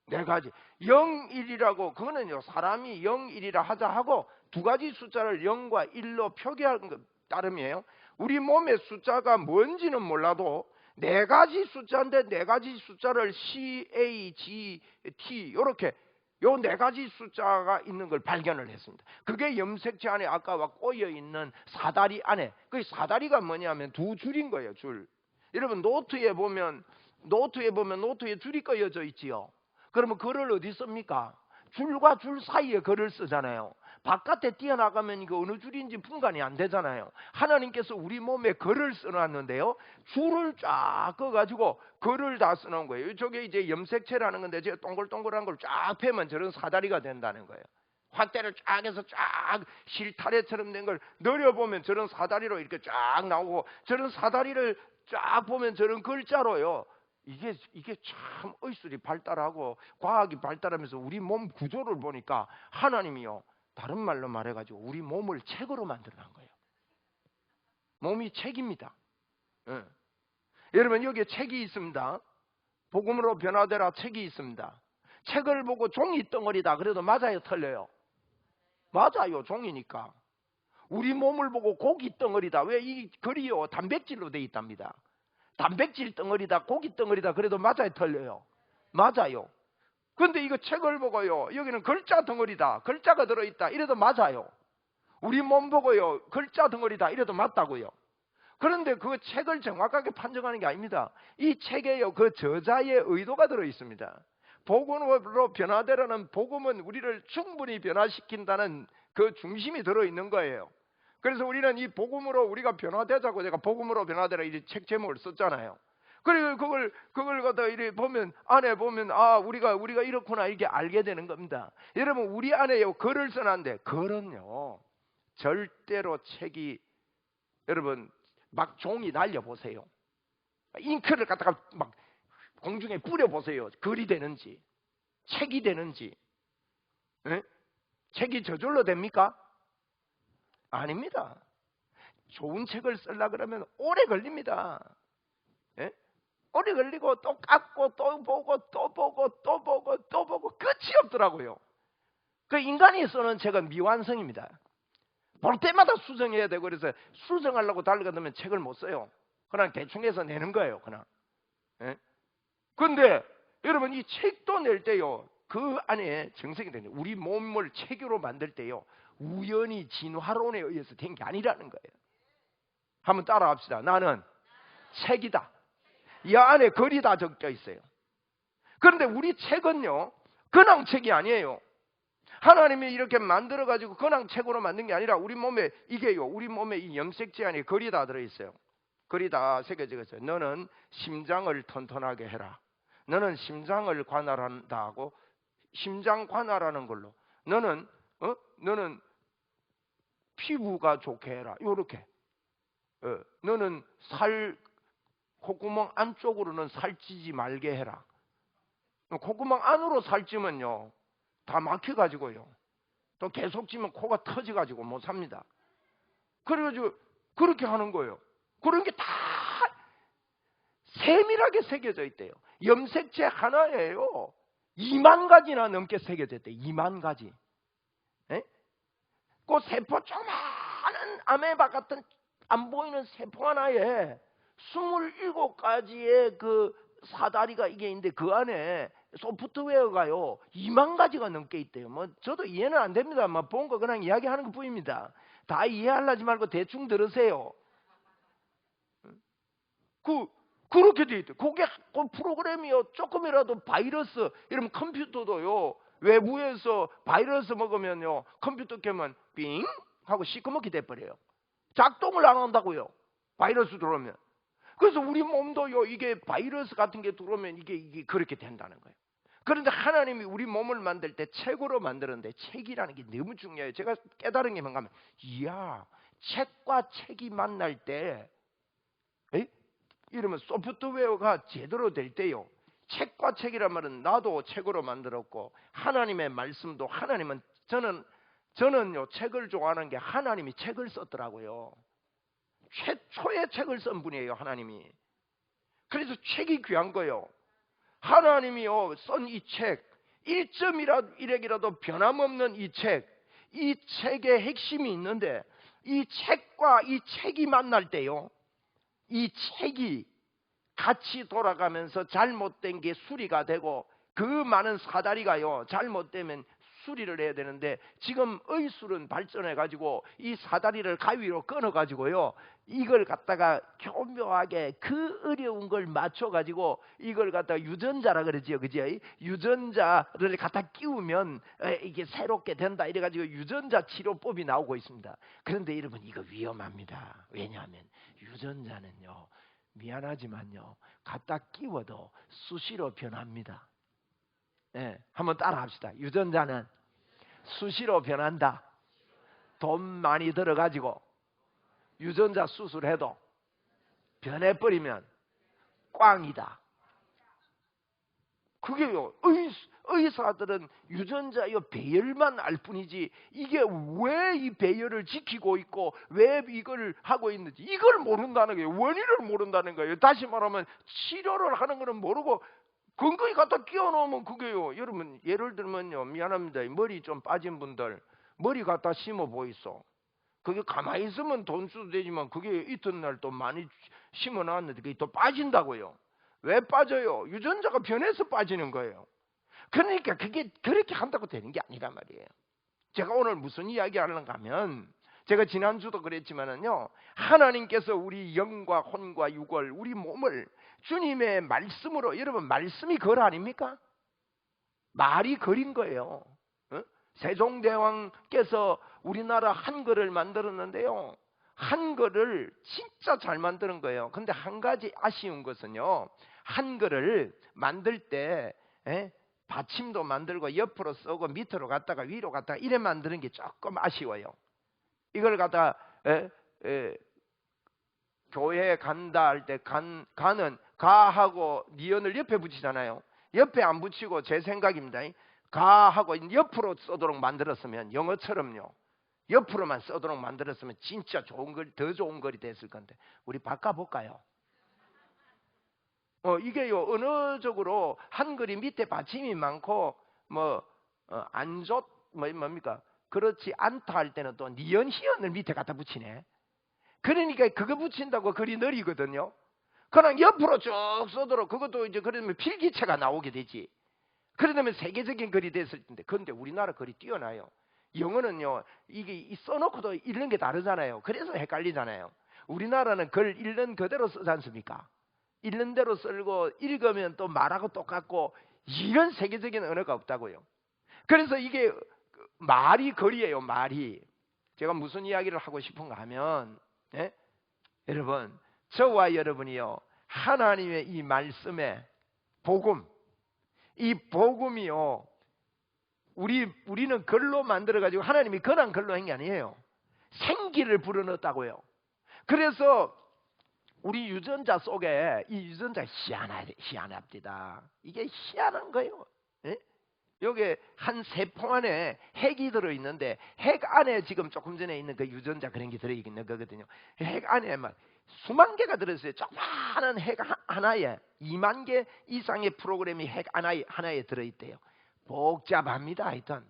4가지 0, 1이라고, 그거는요 사람이 0, 1이라 하자 하고 2가지 숫자를 0과 1로 표기하는 것 따름이에요. 우리 몸의 숫자가 뭔지는 몰라도 4가지 숫자인데 4가지 숫자를 C, A, G, T 이렇게 요 4가지 숫자가 있는 걸 발견을 했습니다. 그게 염색체 안에 아까 꼬여 있는 사다리 안에, 그 사다리가 뭐냐면 2줄인 거예요. 줄. 여러분 노트에 보면 노트에 줄이 꺼여져 있지요. 그러면 글을 어디 씁니까? 줄과 줄 사이에 글을 쓰잖아요. 바깥에 뛰어나가면 이거 어느 줄인지 분간이 안 되잖아요. 하나님께서 우리 몸에 글을 써놨는데요, 줄을 쫙 꺼가지고 글을 다 써놓은 거예요. 저게 이제 염색체라는 건데 제가 동글동글한 걸 쫙 패면 저런 사다리가 된다는 거예요. 확대를 쫙 해서 쫙 실타래처럼 된 걸 늘려보면 저런 사다리로 이렇게 쫙 나오고, 저런 사다리를 쫙 보면 저런 글자로요. 이게 참 의술이 발달하고 과학이 발달하면서 우리 몸 구조를 보니까 하나님이요 다른 말로 말해가지고 우리 몸을 책으로 만들어낸 거예요. 몸이 책입니다. 예. 여러분 여기에 책이 있습니다. 복음으로 변화되라 책이 있습니다. 책을 보고 종이 덩어리다 그래도 맞아요, 틀려요? 맞아요, 종이니까. 우리 몸을 보고 고기 덩어리다. 왜 이 글이요 단백질로 돼 있답니다. 단백질 덩어리다, 고기 덩어리다 그래도 맞아요, 틀려요? 맞아요. 근데 이거 책을 보고요 여기는 글자 덩어리다, 글자가 들어있다 이래도 맞아요. 우리 몸 보고요 글자 덩어리다 이래도 맞다고요. 그런데 그 책을 정확하게 판정하는 게 아닙니다. 이 책에요 그 저자의 의도가 들어있습니다. 복음으로 변화되라는 복음은 우리를 충분히 변화시킨다는 그 중심이 들어있는 거예요. 그래서 우리는 이 복음으로 우리가 변화되자고 제가 복음으로 변화되라 이 책 제목을 썼잖아요. 그리고 그걸 갖다 이렇게 보면 안에 보면 아 우리가 이렇구나 이렇게 알게 되는 겁니다. 여러분 우리 안에요 글을 써놨는데 글은요 절대로 책이 여러분 막 종이 날려 보세요. 잉크를 갖다가 막 공중에 뿌려 보세요. 글이 되는지 책이 되는지. 에? 책이 저절로 됩니까? 아닙니다. 좋은 책을 쓰려고 그러면 오래 걸립니다. 에? 오래 걸리고 또 깎고 또 보고 또 보고 또 보고 또 보고 끝이 없더라고요. 그 인간이 쓰는 책은 미완성입니다. 볼 때마다 수정해야 되고 그래서 수정하려고 달려가면 책을 못 써요. 그냥 대충 해서 내는 거예요. 그냥. 그런데 여러분 이 책도 낼 때요 그 안에 정성이 되는 우리 몸을 책으로 만들 때요 우연히 진화론에 의해서 된 게 아니라는 거예요. 한번 따라합시다. 나는 책이다. 이 안에 글이 다 적혀 있어요. 그런데 우리 책은요 그냥 책이 아니에요. 하나님이 이렇게 만들어 가지고 그냥 책으로 만든 게 아니라 우리 몸에 이게요 우리 몸에 이 염색체 안에 글이 다 들어있어요. 글이 다 새겨져 있어요. 너는 심장을 튼튼하게 해라. 너는 심장을 관할한다 하고 심장 관할하는 걸로 너는 피부가 좋게 해라. 요렇게 너는 콧구멍 안쪽으로는 살찌지 말게 해라. 콧구멍 안으로 살찌면요 다 막혀가지고요 또 계속 찌면 코가 터져가지고 못 삽니다. 그래가지고 그렇게 하는 거예요. 그런 게 다 세밀하게 새겨져 있대요. 염색체 하나에요 2만 가지나 넘게 새겨져 있대요. 2만 가지. 그 세포 조그마한 아메바 같은 안 보이는 세포 하나에 27가지의 그 사다리가 이게 있는데 그 안에 소프트웨어가요 2만 가지가 넘게 있대요. 뭐 저도 이해는 안 됩니다. 뭐 본 거 그냥 이야기하는 것 뿐입니다. 다 이해하려지 말고 대충 들으세요. 그렇게 돼 있대요. 그게 그 프로그램이요 조금이라도 바이러스 이러면 컴퓨터도요 외부에서 바이러스 먹으면요 컴퓨터 켜면 빙 하고 시커멓게 돼버려요. 작동을 안 한다고요. 바이러스 들어오면. 그래서 우리 몸도요 이게 바이러스 같은 게 들어오면 이게 그렇게 된다는 거예요. 그런데 하나님이 우리 몸을 만들 때 책으로 만드는데 책이라는 게 너무 중요해요. 제가 깨달은 게 뭔가 하면 이야 책과 책이 만날 때 이러면 소프트웨어가 제대로 될 때요 책과 책이란 말은 나도 책으로 만들었고 하나님의 말씀도 하나님은 저는요 책을 좋아하는 게 하나님이 책을 썼더라고요. 최초의 책을 쓴 분이에요 하나님이. 그래서 책이 귀한 거예요. 하나님이요 쓴 이 책 1점이라도 변함없는 이 책의 핵심이 있는데 이 책과 이 책이 만날 때요 이 책이 같이 돌아가면서 잘못된 게 수리가 되고 그 많은 사다리가요 잘못되면 수리를 해야 되는데 지금 의술은 발전해 가지고 이 사다리를 가위로 끊어 가지고요 이걸 갖다가 교묘하게 그 어려운 걸 맞춰 가지고 이걸 갖다가 유전자라 그러지요. 그죠? 유전자를 갖다 끼우면 이게 새롭게 된다 이래 가지고 유전자 치료법이 나오고 있습니다. 그런데 여러분 이거 위험합니다. 왜냐하면 유전자는요 미안하지만요 갖다 끼워도 수시로 변합니다. 한번 따라 합시다. 유전자는 수시로 변한다. 돈 많이 들어가지고 유전자 수술해도 변해버리면 꽝이다. 그게요 의사들은 유전자의 배열만 알 뿐이지 이게 왜 이 배열을 지키고 있고 왜 이걸 하고 있는지 이걸 모른다는 거예요. 원인을 모른다는 거예요. 다시 말하면 치료를 하는 거는 모르고 근거에 갖다 끼워 놓으면 그게요. 여러분 예를 들면요, 미안합니다, 머리 좀 빠진 분들 머리 갖다 심어 보이소. 그게 가만히 있으면 돈 써도 되지만 그게 이튿날 또 많이 심어 놨는데 그게 또 빠진다고요. 왜 빠져요? 유전자가 변해서 빠지는 거예요. 그러니까 그게 그렇게 한다고 되는 게 아니란 말이에요. 제가 오늘 무슨 이야기 하려는가 하면, 제가 지난주도 그랬지만은요, 하나님께서 우리 영과 혼과 육을, 우리 몸을 주님의 말씀으로, 여러분 말씀이 걸 아닙니까? 말이 걸인 거예요. 세종대왕께서 우리나라 한글을 만들었는데요, 한글을 진짜 잘 만드는 거예요. 근데 한 가지 아쉬운 것은요, 한글을 만들 때 받침도 만들고 옆으로 쓰고 밑으로 갔다가 위로 갔다가 이래 만드는 게 조금 아쉬워요. 이걸 갖다 교회 간다 할 때 가는 가하고 니은을 옆에 붙이잖아요. 옆에 안 붙이고, 제 생각입니다, 가하고 옆으로 쓰도록 만들었으면, 영어처럼요 옆으로만 쓰도록 만들었으면 진짜 좋은 글, 더 좋은 글이 됐을 건데 우리 바꿔볼까요? 이게요, 언어적으로 한글이 밑에 받침이 많고 뭡니까? 그렇지 않다 할 때는 또 니은 희은을 밑에 갖다 붙이네. 그러니까 그거 붙인다고 글이 느리거든요. 그냥 옆으로 쭉 써도록, 그것도 이제 그러면 필기체가 나오게 되지. 그러면 세계적인 글이 됐을 텐데, 그런데 우리나라 글이 뛰어나요. 영어는요, 이게 써놓고도 읽는 게 다르잖아요. 그래서 헷갈리잖아요. 우리나라는 글 읽는 그대로 쓰지 않습니까? 읽는 대로 쓰고 읽으면 또 말하고 똑같고, 이런 세계적인 언어가 없다고요. 그래서 이게 말이 글이에요. 말이. 제가 무슨 이야기를 하고 싶은가 하면, 여러분, 저와 여러분이요, 하나님의 이 말씀의 복음, 이 복음이요, 우리는 글로 만들어가지고 하나님이 그냥 글로 한 게 아니에요. 생기를 불어넣었다고요. 그래서 우리 유전자 속에 이 유전자 희한합니다. 이게 희한한 거예요. 여기 한 세포 안에 핵이 들어있는데, 핵 안에 지금 조금 전에 있는 그 유전자 그런 게 들어있는 거거든요. 핵 안에 막 수만 개가 들어있어요. 조그마한 핵 하나에 2만 개 이상의 프로그램이 핵 하나에 들어있대요. 복잡합니다. 하여튼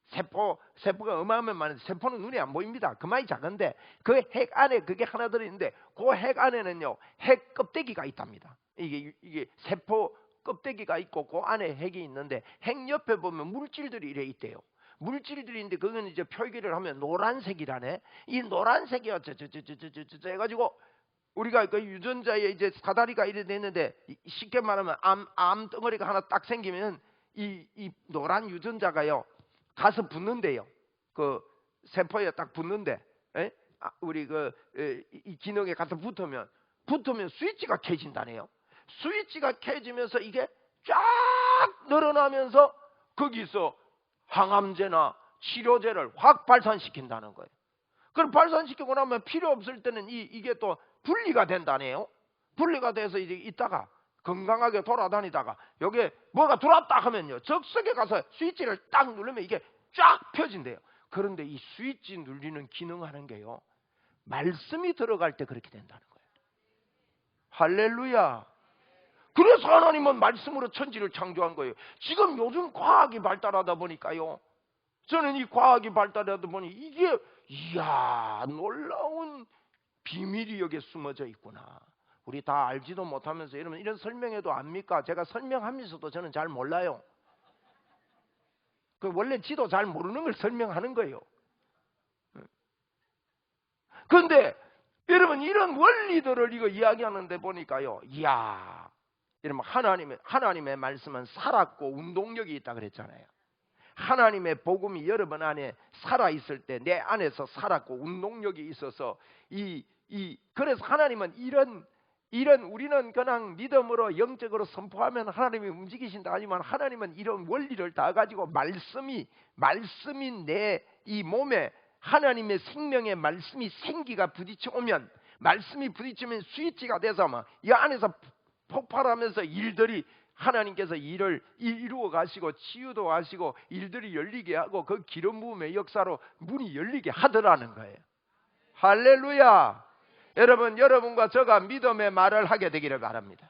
세포가 어마어마한 많은데, 세포는 눈에 안 보입니다. 그만이 작은데 그 핵 안에 그게 하나 들어있는데, 그 핵 안에는요 핵 껍데기가 있답니다. 이게 세포 껍데기가 있고 그 안에 핵이 있는데, 핵 옆에 보면 물질들이 이래 있대요. 물질들이 있는데 그건 이제 표기를 하면 노란색이라네. 이 노란색이 어쩌저저저저저 해가지고 우리가 그 유전자에 이제 사다리가 이래 됐는데, 쉽게 말하면 암 덩어리가 하나 딱 생기면 이 노란 유전자가요 가서 붙는데요. 그 세포에 딱 붙는데, 우리 이 기능에 가서 붙으면 스위치가 켜진다네요. 스위치가 켜지면서 이게 쫙 늘어나면서 거기서 항암제나 치료제를 확 발산시킨다는 거예요. 그럼 발산시키고 나면 필요 없을 때는 이게 또 분리가 된다네요. 분리가 돼서 이제 있다가 건강하게 돌아다니다가 여기에 뭐가 들어왔다 하면요, 적석에 가서 스위치를 딱 누르면 이게 쫙 펴진대요. 그런데 이 스위치 눌리는 기능하는 게요, 말씀이 들어갈 때 그렇게 된다는 거예요. 할렐루야. 그래서 하나님은 말씀으로 천지를 창조한 거예요. 지금 요즘 과학이 발달하다 보니까요, 저는 이 과학이 발달하다 보니 이게 이야 놀라운 비밀이 여기에 숨어져 있구나. 우리 다 알지도 못하면서 여러분 이런 설명해도 압니까? 제가 설명하면서도 저는 잘 몰라요. 그 원래 지도 잘 모르는 걸 설명하는 거예요. 그런데 여러분 이런 원리들을 이거 이야기하는데 보니까요, 이야, 여러분 하나님의 말씀은 살았고 운동력이 있다 그랬잖아요. 하나님의 복음이 여러분 안에 살아 있을 때 내 안에서 살았고 운동력이 있어서 그래서 하나님은 이런 우리는 그냥 믿음으로 영적으로 선포하면 하나님이 움직이신다 하지만, 하나님은 이런 원리를 다 가지고 말씀이 내 이 몸에 하나님의 생명의 말씀이 생기가 부딪혀오면, 말씀이 부딪히면 스위치가 돼서 막 이 안에서 폭발하면서 일들이 하나님께서 일을 이루어 가시고 치유도 하시고 일들이 열리게 하고 그 기름 부음의 역사로 문이 열리게 하더라는 거예요. 할렐루야. 여러분, 여러분과 저가 믿음의 말을 하게 되기를 바랍니다.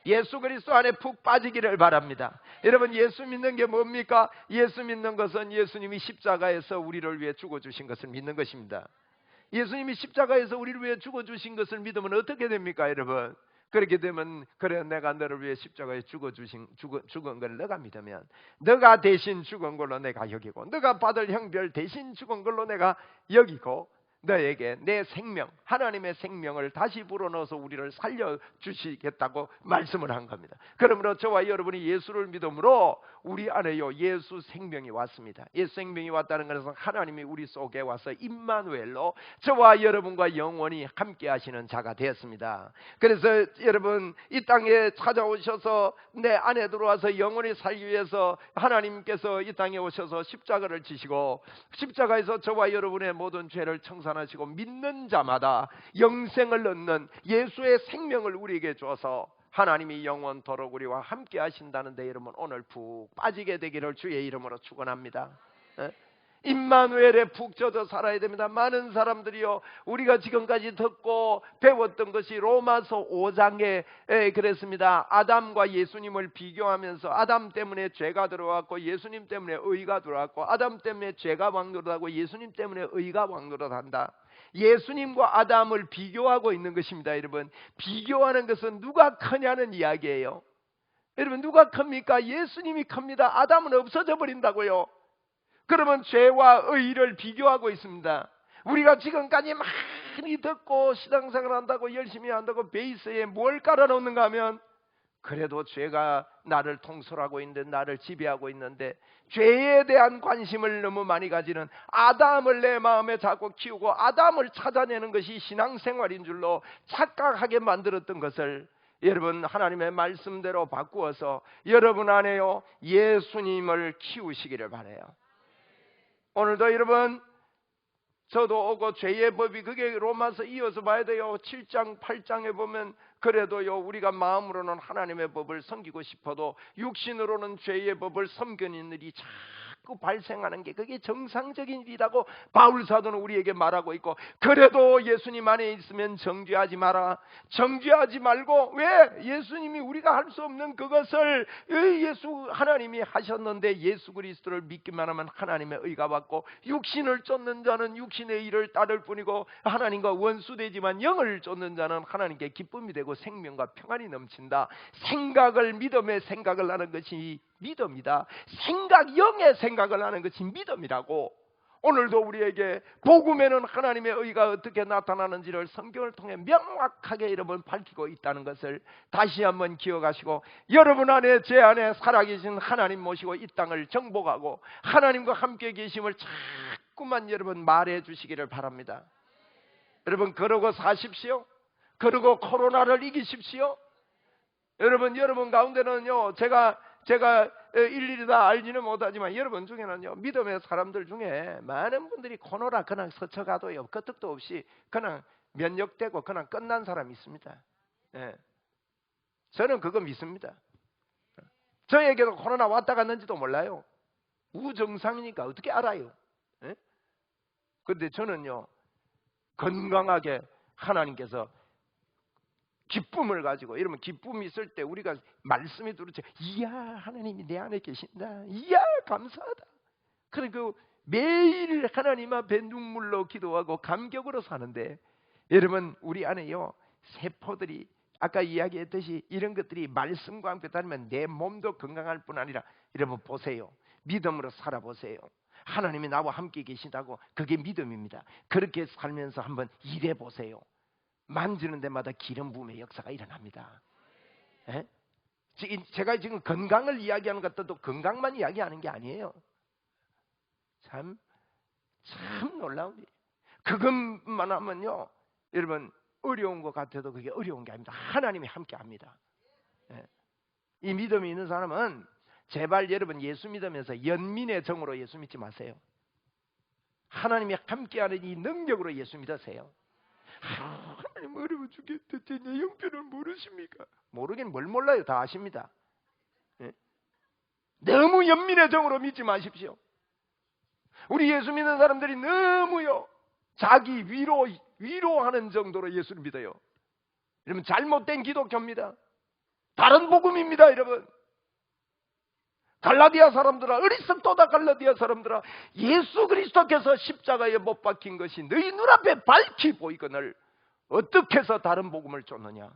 예수 그리스도 안에 푹 빠지기를 바랍니다. 여러분, 예수 믿는 게 뭡니까? 예수 믿는 것은 예수님이 십자가에서 우리를 위해 죽어주신 것을 믿는 것입니다. 예수님이 십자가에서 우리를 위해 죽어주신 것을 믿으면 어떻게 됩니까, 여러분? 그렇게 되면, 그래, 내가 너를 위해 십자가에 죽은 걸 너가 믿으면 너가 대신 죽은 걸로 내가 여기고, 너가 받을 형벌 대신 죽은 걸로 내가 여기고, 너에게 내 생명, 하나님의 생명을 다시 불어넣어서 우리를 살려주시겠다고 말씀을 한 겁니다. 그러므로 저와 여러분이 예수를 믿음으로 우리 안에요 예수 생명이 왔습니다. 예수 생명이 왔다는 것은 하나님이 우리 속에 와서 임마누엘로 저와 여러분과 영원히 함께 하시는 자가 되었습니다. 그래서 여러분, 이 땅에 찾아오셔서 내 안에 들어와서 영원히 살기 위해서 하나님께서 이 땅에 오셔서 십자가를 지시고, 십자가에서 저와 여러분의 모든 죄를 청산하시고 믿는 자마다 영생을 얻는 예수의 생명을 우리에게 줘서 하나님이 영원토록 우리와 함께 하신다는 데 여러분, 오늘 푹 빠지게 되기를 주의 이름으로 축원합니다. 임마누엘에 푹 젖어 살아야 됩니다. 많은 사람들이요, 우리가 지금까지 듣고 배웠던 것이 로마서 5장에 그랬습니다. 아담과 예수님을 비교하면서 아담 때문에 죄가 들어왔고 예수님 때문에 의가 들어왔고, 아담 때문에 죄가 왕노릇하고 예수님 때문에 의가 왕노릇한다. 예수님과 아담을 비교하고 있는 것입니다. 여러분, 비교하는 것은 누가 크냐는 이야기예요. 여러분, 누가 큽니까? 예수님이 큽니다. 아담은 없어져 버린다고요. 그러면 죄와 의를 비교하고 있습니다. 우리가 지금까지 많이 듣고 신앙생활 한다고 열심히 한다고 베이스에 뭘 깔아놓는가 하면, 그래도 죄가 나를 통솔하고 있는데, 나를 지배하고 있는데, 죄에 대한 관심을 너무 많이 가지는, 아담을 내 마음에 자꾸 키우고 아담을 찾아내는 것이 신앙생활인 줄로 착각하게 만들었던 것을 여러분, 하나님의 말씀대로 바꾸어서 여러분 안에요 예수님을 키우시기를 바라요. 오늘도 여러분, 저도 오고 죄의 법이, 그게 로마서 이어서 봐야 돼요. 7장 8장에 보면 그래도요, 우리가 마음으로는 하나님의 법을 섬기고 싶어도 육신으로는 죄의 법을 섬기는 일이 자꾸 발생하는 게, 그게 정상적인 일이라고 바울 사도는 우리에게 말하고 있고, 그래도 예수님 안에 있으면 정죄하지 마라. 정죄하지 말고, 왜? 예수님이 우리가 할 수 없는 그것을 예수 하나님이 하셨는데, 예수 그리스도를 믿기만 하면 하나님의 의가 받고, 육신을 쫓는 자는 육신의 일을 따를 뿐이고 하나님과 원수되지만 영을 쫓는 자는 하나님께 기쁨이 되고 생명과 평안이 넘친다. 생각을, 믿음의 생각을 하는 것이 믿음이다. 영의 생각을 하는 것이 믿음이라고. 오늘도 우리에게 복음에는 하나님의 의가 어떻게 나타나는지를 성경을 통해 명확하게 여러분 밝히고 있다는 것을 다시 한번 기억하시고, 여러분 안에, 제 안에 살아계신 하나님 모시고 이 땅을 정복하고 하나님과 함께 계심을 자꾸만 여러분 말해 주시기를 바랍니다. 여러분, 그러고 사십시오. 그러고 코로나를 이기십시오. 여러분 가운데는요, 제가 일일이 다 알지는 못하지만 여러분 중에는요, 믿음의 사람들 중에 많은 분들이 코로나 그냥 스쳐가도요, 끄떡도 없이 그냥 면역되고 그냥 끝난 사람이 있습니다. 저는 그거 믿습니다. 저에게도 코로나 왔다 갔는지도 몰라요. 우정상이니까 어떻게 알아요? 그런데 저는요, 건강하게 하나님께서 기쁨을 가지고, 이러면 기쁨이 있을 때 우리가 말씀이 들어오죠. 이야, 하나님이 내 안에 계신다. 이야, 감사하다. 그리고 매일 하나님 앞에 눈물로 기도하고 감격으로 사는데, 여러분, 우리 안에요 세포들이, 아까 이야기했듯이 이런 것들이 말씀과 함께 다니면 내 몸도 건강할 뿐 아니라, 여러분 보세요, 믿음으로 살아보세요. 하나님이 나와 함께 계신다고, 그게 믿음입니다. 그렇게 살면서 한번 일해 보세요. 만지는 데마다 기름 부음의 역사가 일어납니다. 제가 지금 건강을 이야기하는 것도 건강만 이야기하는 게 아니에요. 참 놀라운 일. 그것만 하면요, 여러분, 어려운 것 같아도 그게 어려운 게 아닙니다. 하나님이 함께 합니다. 이 믿음이 있는 사람은 제발 여러분, 예수 믿으면서 연민의 정으로 예수 믿지 마세요. 하나님이 함께하는 이 능력으로 예수 믿으세요. 하나님 어려워 죽겠다. 제 형편을 모르십니까? 모르긴 뭘 몰라요. 다 아십니다. 너무 연민의 정으로 믿지 마십시오. 우리 예수 믿는 사람들이 너무요 자기 위로하는 정도로 예수를 믿어요. 여러분, 잘못된 기독교입니다. 다른 복음입니다. 여러분, 갈라디아 사람들아, 어리석도다 갈라디아 사람들아, 예수 그리스도께서 십자가에 못 박힌 것이 너희 눈앞에 밝히 보이거늘 어떻게 해서 다른 복음을 쫓느냐?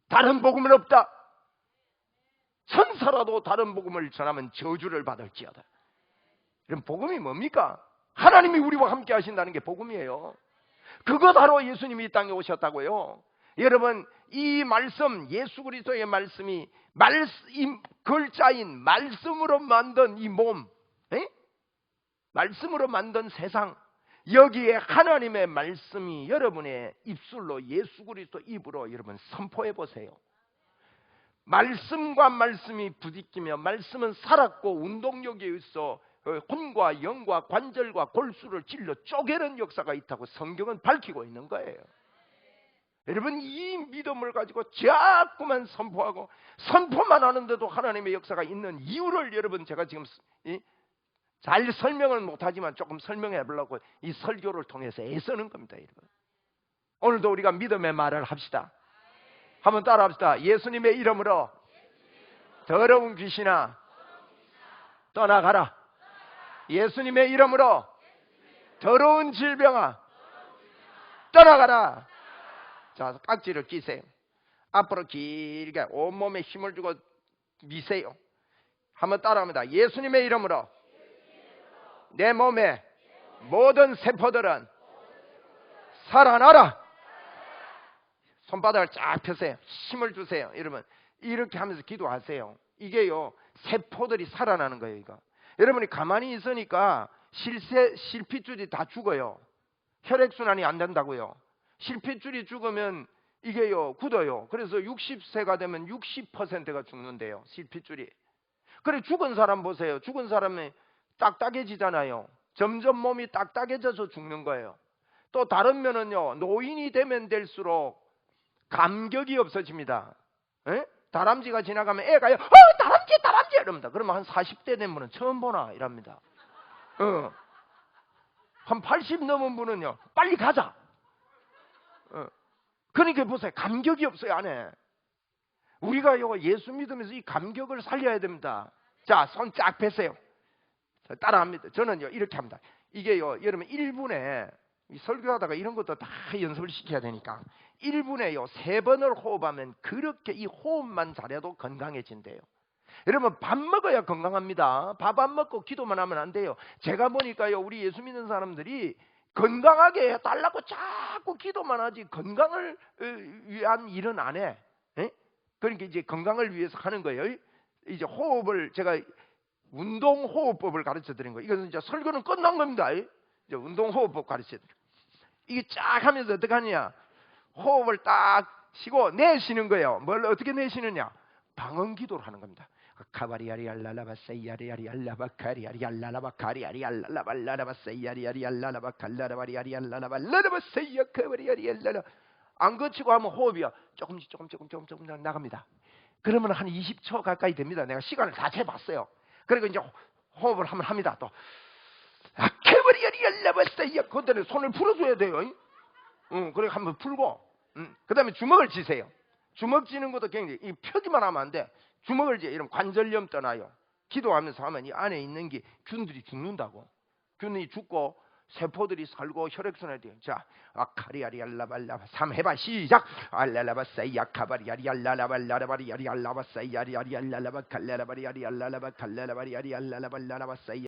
다른 복음은 없다. 천사라도 다른 복음을 전하면 저주를 받을지어다. 이런 복음이 뭡니까? 하나님이 우리와 함께 하신다는 게 복음이에요. 그것 하러 예수님이 이 땅에 오셨다고요. 여러분, 이 말씀, 예수 그리스도의 말씀이 글자인 말씀으로 만든 이 몸, 말씀으로 만든 세상, 여기에 하나님의 말씀이 여러분의 입술로, 예수 그리스도 입으로 여러분 선포해 보세요. 말씀과 말씀이 부딪히며, 말씀은 살았고 운동력이 있어 혼과 영과 관절과 골수를 찔러 쪼개는 역사가 있다고 성경은 밝히고 있는 거예요. 여러분, 이 믿음을 가지고 자꾸만 선포하고, 선포만 하는데도 하나님의 역사가 있는 이유를 여러분, 제가 지금 잘 설명을 못하지만 조금 설명해 보려고 이 설교를 통해서 애쓰는 겁니다. 여러분, 오늘도 우리가 믿음의 말을 합시다. 한번 따라 합시다. 예수님의 이름으로 더러운 귀신아 떠나가라. 예수님의 이름으로 더러운 질병아 떠나가라. 자, 깍지를 끼세요. 앞으로 길게 온몸에 힘을 주고 미세요. 한번 따라합니다. 예수님의 이름으로 내 몸의 모든 세포들은 살아나라. 손바닥을 쫙 펴세요. 힘을 주세요. 여러분, 이렇게 하면서 기도하세요. 이게요, 세포들이 살아나는 거예요. 이거 여러분이 가만히 있으니까 실핏줄이 다 죽어요. 혈액순환이 안 된다고요. 실핏줄이 죽으면 이게요 굳어요. 그래서 60세가 되면 60%가 죽는데요, 실핏줄이. 그래, 죽은 사람 보세요. 죽은 사람이 딱딱해지잖아요. 점점 몸이 딱딱해져서 죽는 거예요. 또 다른 면은요, 노인이 되면 될수록 감격이 없어집니다. 다람쥐가 지나가면 애가요, 다람쥐 이럽니다. 그러면 한 40대 된 분은 처음 보나 이랍니다. 한 80 넘은 분은요, 빨리 가자. 그러니까 보세요, 감격이 없어요 안에. 우리가요, 예수 믿으면서 이 감격을 살려야 됩니다. 자, 손 쫙 펴세요. 따라합니다. 저는요 이렇게 합니다. 이게요, 여러분 1분에 설교하다가 이런 것도 다 연습을 시켜야 되니까 1분에요 3번을 호흡하면 그렇게 이 호흡만 잘해도 건강해진대요. 여러분, 밥 먹어야 건강합니다. 밥 안 먹고 기도만 하면 안 돼요. 제가 보니까요, 우리 예수 믿는 사람들이 건강하게 해달라고 자꾸 기도만 하지 건강을 위한 일은 안 해. 그러니까 이제 건강을 위해서 하는 거예요. 이제 호흡을, 제가 운동호흡법을 가르쳐 드린 거예요. 이것은 이제 설교는 끝난 겁니다. 이제 운동호흡법 가르쳐 드려요. 이게 쫙 하면서 어떻게 하느냐, 호흡을 딱 쉬고 내쉬는 거예요. 뭘 어떻게 내쉬느냐, 방언 기도를 하는 겁니다. 카바리아리 알라라바세이아리아리 알라바카리아리 알라라바카리아리 알라라발라라바세이아리아리 알라라바칼라라바리아리 알라라발라라바세이아 카바리아리 알라라. 안 거치고 하면 호흡이요 조금씩 나갑니다. 그러면 한 20초 가까이 됩니다. 내가 시간을 다 재봤어요. 그리고 이제 호흡을 한번 합니다. 또 카바리아리 알라바세이아, 그때는 손을 풀어줘야 돼요. 그래 한번 풀고, 그 다음에 주먹을 쥐세요. 주먹 쥐는 것도 굉장히, 이 펴기만 하면 안 돼. 주먹을 쥐, 이런 관절염 떠나요. 기도하면서 하면 이 안에 있는 게 균들이 죽는다고. 균이 죽고 세포들이 살고 혈액순환이 돼요. 자, 아카리아리 알라발라바 3 해봐. 시작. 알라라바사이야 카바리아리 알라라발라라바리아리 알라바사이야리 알라라바 칼라라바리아리 알라라바 칼라라바리아리 알라라발라라바사이